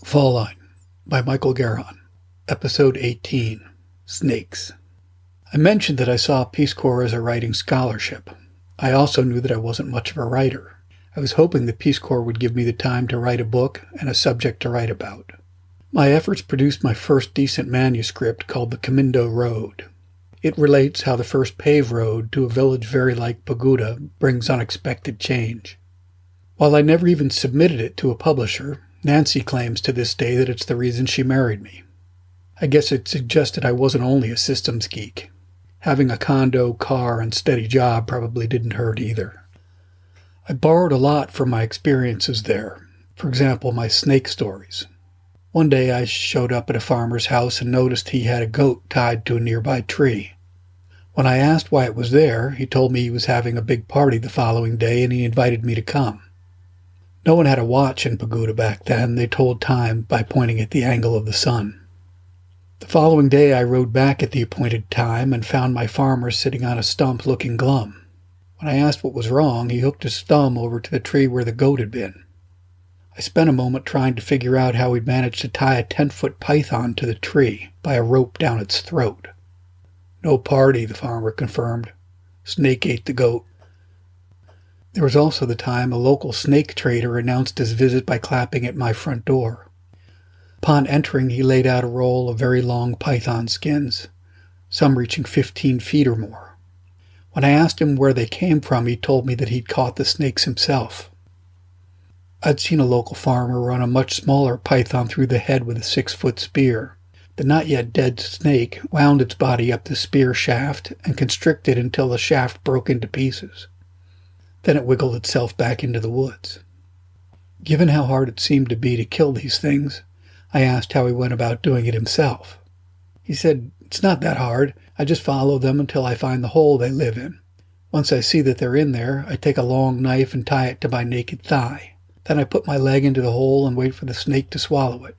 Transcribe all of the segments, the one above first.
Fall Line by Michael Garon, Episode 18, Snakes. I mentioned that I saw Peace Corps as a writing scholarship. I also knew that I wasn't much of a writer. I was hoping the Peace Corps would give me the time to write a book and a subject to write about. My efforts produced my first decent manuscript called The Comindo Road. It relates how the first paved road to a village very like Pagoda brings unexpected change. While I never even submitted it to a publisher, Nancy claims to this day that it's the reason she married me. I guess it suggested I wasn't only a systems geek. Having a condo, car, and steady job probably didn't hurt either. I borrowed a lot from my experiences there. For example, my snake stories. One day I showed up at a farmer's house and noticed he had a goat tied to a nearby tree. When I asked why it was there, he told me he was having a big party the following day and he invited me to come. No one had a watch in Pagoda back then. They told time by pointing at the angle of the sun. The following day I rode back at the appointed time and found my farmer sitting on a stump looking glum. When I asked what was wrong, he hooked his thumb over to the tree where the goat had been. I spent a moment trying to figure out how he'd managed to tie a 10-foot python to the tree by a rope down its throat. No party, the farmer confirmed. Snake ate the goat. There was also the time a local snake trader announced his visit by clapping at my front door. Upon entering, he laid out a roll of very long python skins, some reaching 15 feet or more. When I asked him where they came from, he told me that he'd caught the snakes himself. I'd seen a local farmer run a much smaller python through the head with a 6-foot spear. The not yet dead snake wound its body up the spear shaft and constricted until the shaft broke into pieces. Then it wiggled itself back into the woods. Given how hard it seemed to be to kill these things, I asked how he went about doing it himself. He said, "It's not that hard. I just follow them until I find the hole they live in. Once I see that they're in there, I take a long knife and tie it to my naked thigh. Then I put my leg into the hole and wait for the snake to swallow it.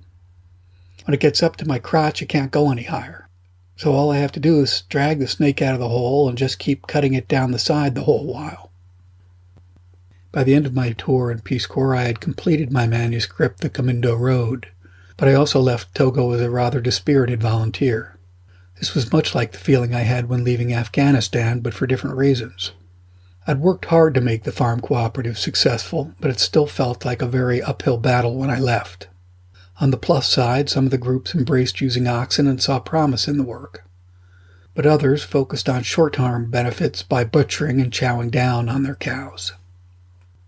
When it gets up to my crotch, it can't go any higher. So all I have to do is drag the snake out of the hole and just keep cutting it down the side the whole while." By the end of my tour in Peace Corps, I had completed my manuscript, The Comindo Road, but I also left Togo as a rather dispirited volunteer. This was much like the feeling I had when leaving Afghanistan, but for different reasons. I'd worked hard to make the farm cooperative successful, but it still felt like a very uphill battle when I left. On the plus side, some of the groups embraced using oxen and saw promise in the work. But others focused on short-term benefits by butchering and chowing down on their cows.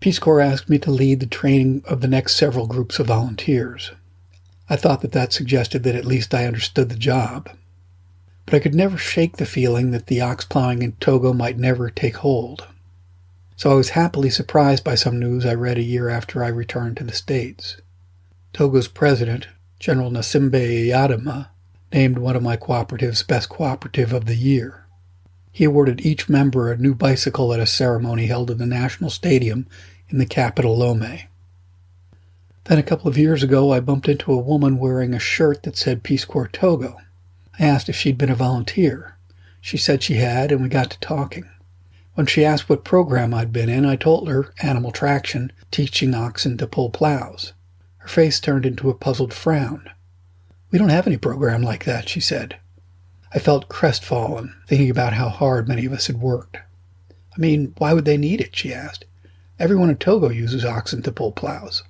Peace Corps asked me to lead the training of the next several groups of volunteers. I thought that suggested that at least I understood the job. But I could never shake the feeling that the ox plowing in Togo might never take hold. So I was happily surprised by some news I read a year after I returned to the States. Togo's president, General Nasimbe Yadama, named one of my cooperatives Best Cooperative of the Year. He awarded each member a new bicycle at a ceremony held in the National Stadium in the capital Lomé. Then a couple of years ago, I bumped into a woman wearing a shirt that said Peace Corps Togo. I asked if she'd been a volunteer. She said she had, and we got to talking. When she asked what program I'd been in, I told her Animal Traction, teaching oxen to pull plows. Her face turned into a puzzled frown. "We don't have any program like that," she said. I felt crestfallen, thinking about how hard many of us had worked. "I mean, why would they need it?" she asked. "Everyone in Togo uses oxen to pull plows."